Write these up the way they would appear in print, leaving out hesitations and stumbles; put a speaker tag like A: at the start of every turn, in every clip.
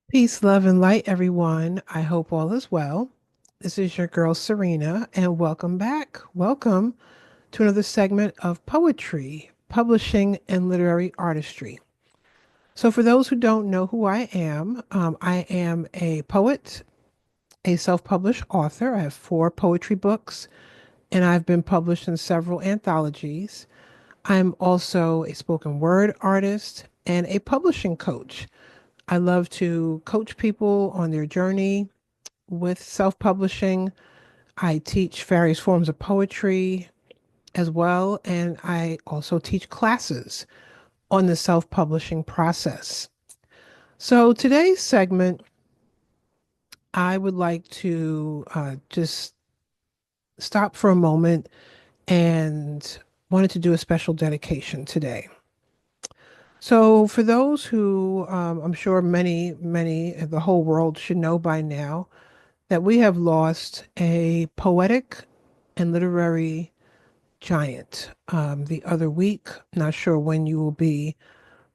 A: Peace, love, and light, everyone. I hope all is well. This is your girl, Serena, and welcome back. Welcome to another segment of poetry, publishing, and literary artistry. So, for those who don't know who I am a poet, a self published author. I have four poetry books, and I've been published in several anthologies. I'm also a spoken word artist and a publishing coach. I love to coach people on their journey with self publishing. I teach various forms of poetry as well, and I also teach classes on the self publishing process. So, today's segment, I would like to just stop for a moment and wanted to do a special dedication today. So, for those who I'm sure many, the whole world should know by now, that we have lost a poetic and literary giant the other week. Not sure when you will be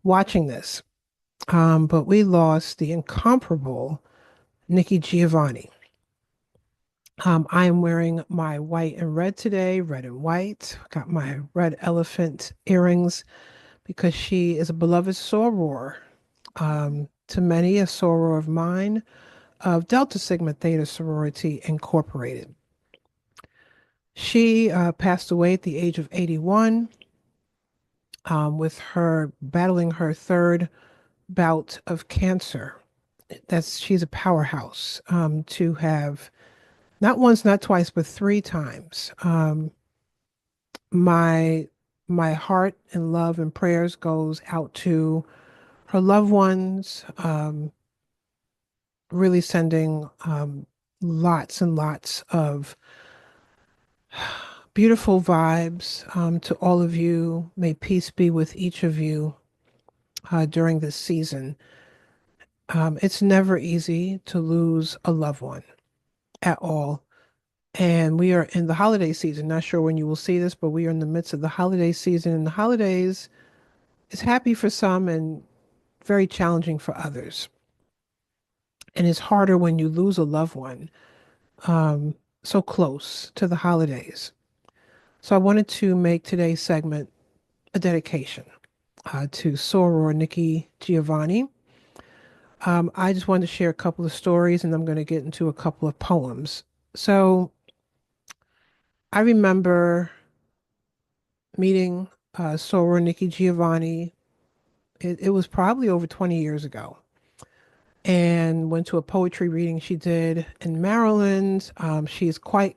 A: watching this, but we lost the incomparable Nikki Giovanni. I am wearing my white and red today, red and white. Got my red elephant earrings because she is a beloved soror. To many, a soror of mine of Delta Sigma Theta Sorority Incorporated. She passed away at the age of 81, with her battling her third bout of cancer. She's a powerhouse to have not once, not twice, but three times. My my heart and love and prayers goes out to her loved ones. Really sending lots and lots of beautiful vibes to all of you. May peace be with each of you during this season. It's never easy to lose a loved one at all. And we are in the holiday season. Not sure when you will see this, but we are in the midst of the holiday season. And the holidays is happy for some and very challenging for others. And it's harder when you lose a loved one um, so close to the holidays. So I wanted to make today's segment a dedication to Soror Nikki Giovanni. I just wanted to share a couple of stories and I'm going to get into a couple of poems. So I remember meeting Soror Nikki Giovanni. It was probably over 20 years ago. And went to a poetry reading she did in Maryland. She's quite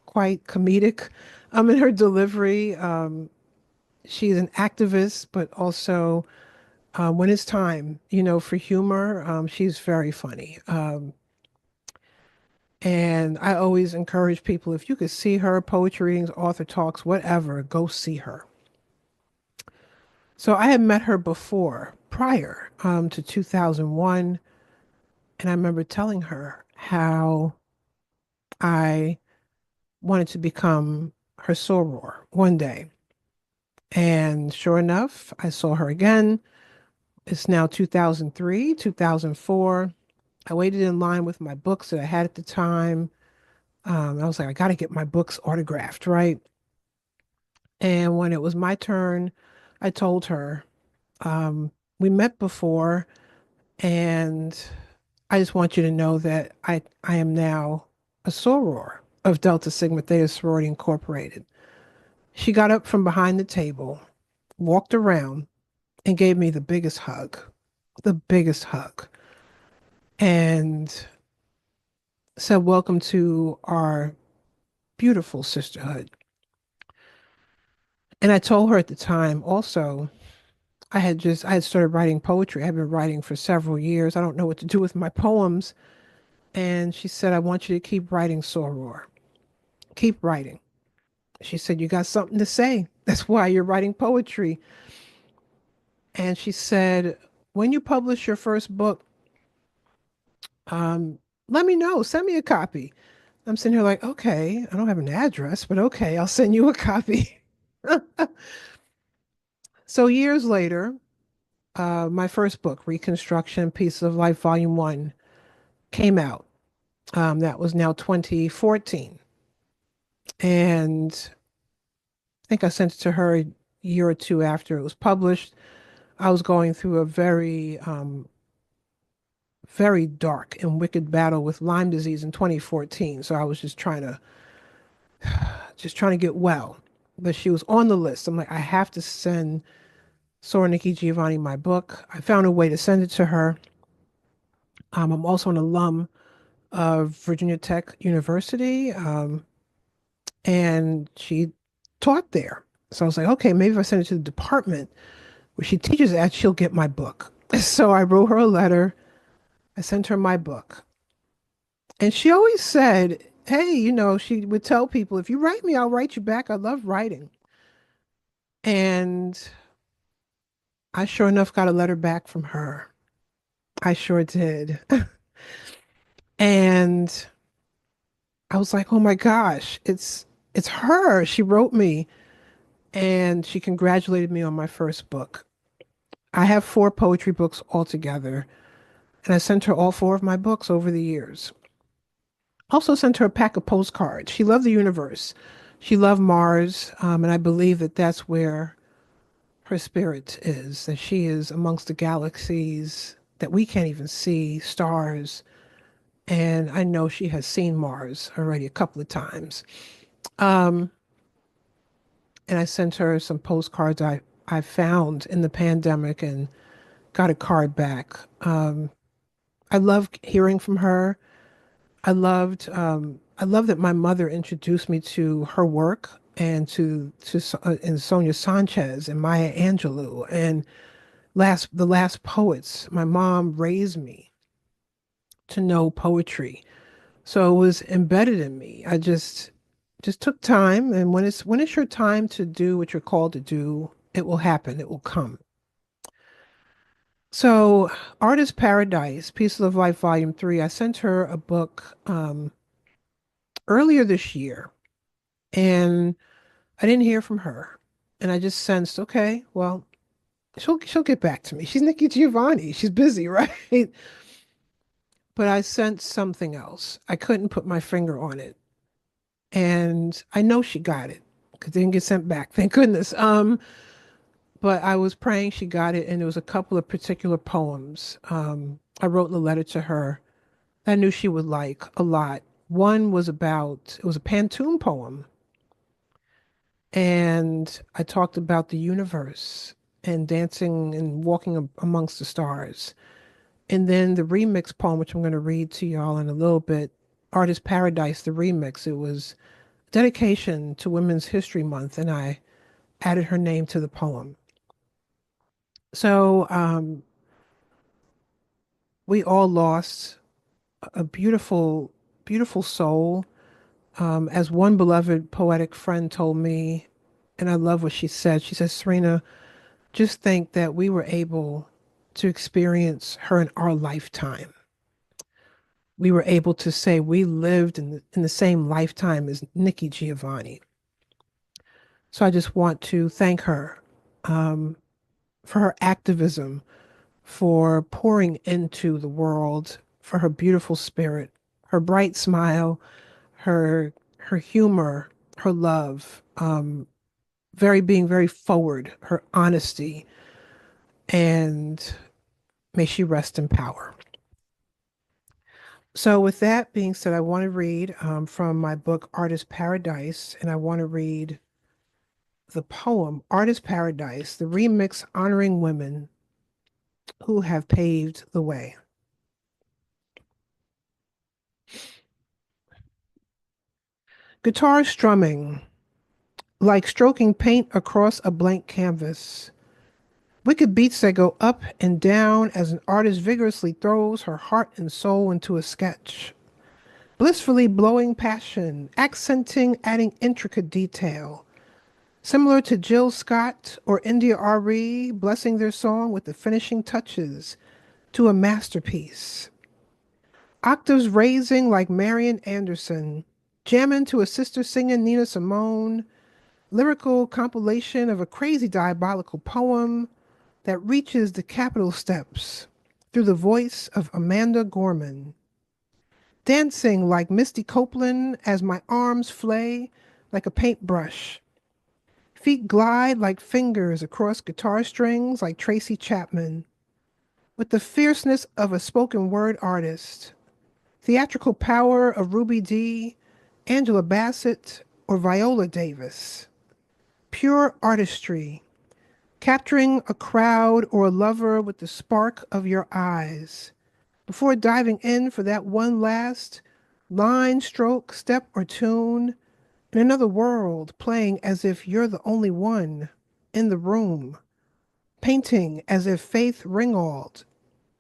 A: comedic in her delivery. She's an activist, but also when it's time, for humor, she's very funny. And I always encourage people, if you could see her, poetry readings, author talks, whatever, go see her. So I had met her before, prior to 2001, and I remember telling her how I wanted to become her soror one day. And sure enough, I saw her again. It's now 2003, 2004. I waited in line with my books that I had at the time. I was like, I got to get my books autographed, right? And when it was my turn, I told her, we met before, and I just want you to know that I am now a soror of Delta Sigma Theta Sorority Incorporated. She got up from behind the table, walked around, and gave me the biggest hug, and said, Welcome to our beautiful sisterhood. And I told her at the time also, I had started writing poetry. I had been writing for several years. I don't know what to do with my poems. And she said, I want you to keep writing, Soror. Keep writing. She said, You got something to say. That's why you're writing poetry. And she said, When you publish your first book, um, let me know. Send me a copy. I'm sitting here like, okay, I don't have an address, but okay, I'll send you a copy. So years later, my first book, Reconstruction Pieces of Life, Volume 1, came out. That was now 2014. And I think I sent it to her a year or two after it was published. I was going through a very dark and wicked battle with Lyme disease in 2014. So I was just trying to get well. But she was on the list. I'm like, I have to send Sora Nikki Giovanni my book. I found a way to send it to her. I'm also an alum of Virginia Tech University, and she taught there. So I was like, okay, maybe if I send it to the department where she teaches at, she'll get my book. So I wrote her a letter. I sent her my book. And she always said, hey, she would tell people, if you write me, I'll write you back. I love writing. And I sure enough got a letter back from her. I sure did. And I was like, oh my gosh, it's her. She wrote me and she congratulated me on my first book. I have four poetry books altogether, and I sent her all four of my books over the years. Also sent her a pack of postcards. She loved the universe. She loved Mars, and I believe that that's where her spirit is, that she is amongst the galaxies that we can't even see, stars. And I know she has seen Mars already a couple of times. Um, and I sent her some postcards I found in the pandemic and got a card back. I loved hearing from her. I love that my mother introduced me to her work and and Sonia Sanchez and Maya Angelou and the last poets. My mom raised me to know poetry, so it was embedded in me. I just took time, and when it's your time to do what you're called to do, it will happen. It will come. So, Artist Paradise, Pieces of Life, Volume 3, I sent her a book earlier this year, and I didn't hear from her. And I just sensed, okay, well, she'll get back to me. She's Nikki Giovanni. She's busy, right? But I sensed something else. I couldn't put my finger on it. And I know she got it because it didn't get sent back, thank goodness. But I was praying she got it, and there was a couple of particular poems I wrote in a letter to her that I knew she would like a lot. One was it was a Pantoum poem, and I talked about the universe and dancing and walking amongst the stars. And then the remix poem, which I'm going to read to y'all in a little bit, Artist Paradise, the remix, it was dedication to Women's History Month, and I added her name to the poem. So we all lost a beautiful, beautiful soul. As one beloved poetic friend told me, and I love what she said. She says, Serena, just think that we were able to experience her in our lifetime. We were able to say we lived in the same lifetime as Nikki Giovanni. So I just want to thank her um, for her activism, for pouring into the world, for her beautiful spirit, her bright smile, her humor, her love, being very forward, her honesty, and may she rest in power. So, with that being said, I want to read from my book Artist Paradise, and I want to read the poem Artist Paradise, the remix honoring women who have paved the way. Guitar strumming, like stroking paint across a blank canvas. Wicked beats that go up and down as an artist vigorously throws her heart and soul into a sketch. Blissfully blowing passion, accenting, adding intricate detail. Similar to Jill Scott or India Ari blessing their song with the finishing touches to a masterpiece. Octaves raising like Marian Anderson, jamming to a sister singing Nina Simone, lyrical compilation of a crazy diabolical poem, that reaches the Capitol steps through the voice of Amanda Gorman, dancing like Misty Copeland as my arms flay like a paintbrush. Feet glide like fingers across guitar strings like Tracy Chapman, with the fierceness of a spoken word artist, theatrical power of Ruby Dee, Angela Bassett, or Viola Davis. Pure artistry, capturing a crowd or a lover with the spark of your eyes, before diving in for that one last line, stroke, step, or tune in another world, playing as if you're the only one in the room, painting as if Faith Ringwald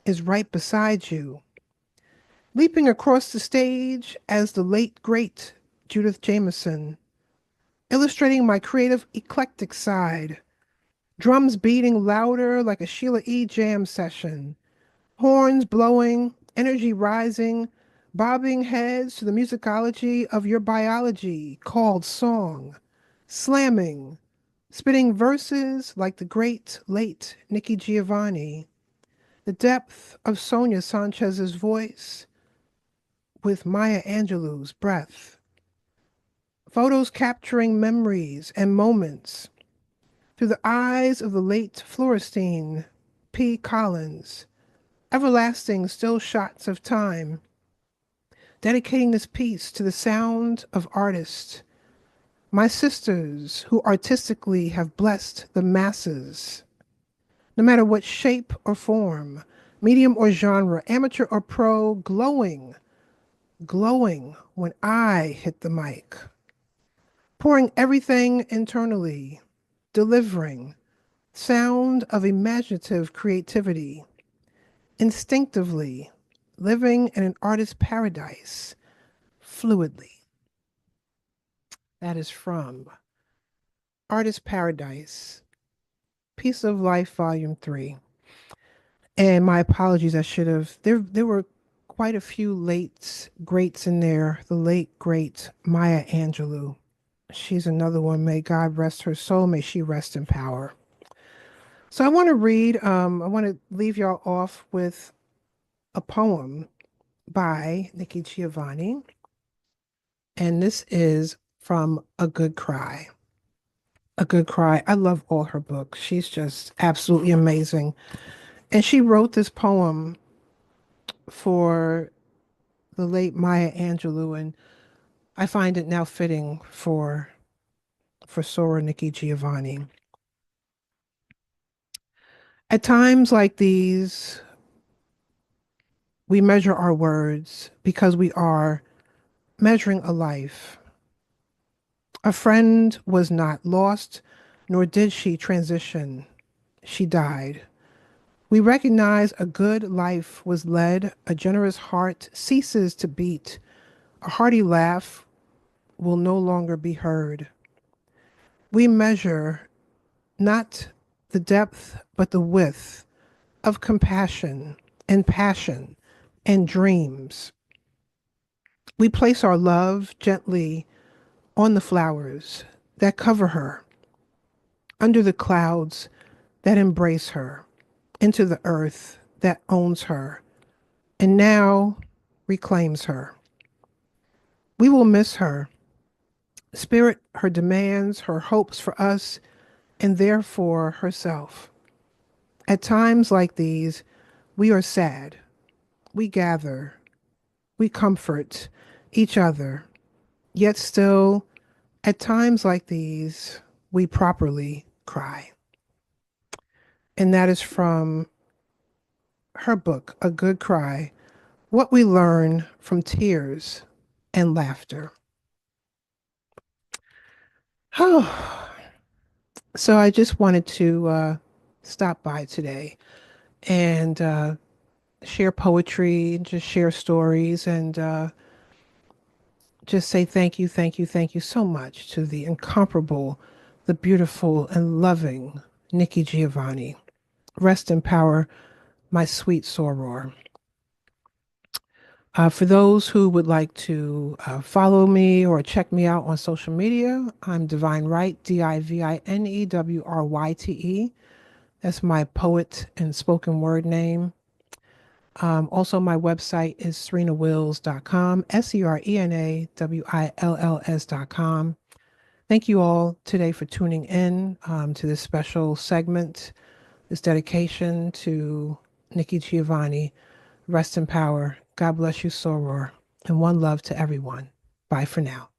A: is right beside you, leaping across the stage as the late, great Judith Jameson, illustrating my creative, eclectic side, drums beating louder like a Sheila E. jam session, horns blowing, energy rising, bobbing heads to the musicology of your biology called song, slamming, spitting verses like the great late Nikki Giovanni, the depth of Sonia Sanchez's voice with Maya Angelou's breath, photos capturing memories and moments through the eyes of the late Florestine P. Collins, everlasting still shots of time, dedicating this piece to the sound of artists, my sisters who artistically have blessed the masses, no matter what shape or form, medium or genre, amateur or pro, glowing, glowing when I hit the mic, pouring everything internally, delivering sound of imaginative creativity, instinctively living in an artist's paradise, fluidly. That is from Artist Paradise, Piece of Life, Volume 3. And my apologies, I should have, there were quite a few late greats in there. The late, great Maya Angelou. She's another one. May God rest her soul. May she rest in power. So I want to read, I want to leave y'all off with a poem by Nikki Giovanni. And this is from A Good Cry. A Good Cry. I love all her books. She's just absolutely amazing. And she wrote this poem for the late Maya Angelou, and I find it now fitting for Sora Nikki Giovanni. At times like these, we measure our words because we are measuring a life. A friend was not lost, nor did she transition. She died. We recognize a good life was led, a generous heart ceases to beat, a hearty laugh will no longer be heard. We measure not the depth, but the width of compassion and passion and dreams. We place our love gently on the flowers that cover her, under the clouds that embrace her, into the earth that owns her, and now reclaims her. We will miss her, spirit, her demands, her hopes for us, and therefore herself. At times like these, we are sad. We gather. We comfort each other. Yet still, at times like these, we properly cry. And that is from her book, A Good Cry, What We Learn from Tears and Laughter. Oh, so I just wanted to stop by today and share poetry, just share stories, and just say thank you so much to the incomparable, the beautiful, and loving Nikki Giovanni. Rest in power, my sweet soror. For those who would like to follow me or check me out on social media, I'm Divine Wright, DivineWryte. That's my poet and spoken word name. Also, my website is serenawills.com, SERENAWILLS.com. Thank you all today for tuning in to this special segment, this dedication to Nikki Giovanni. Rest in power. God bless you, Soror. And one love to everyone. Bye for now.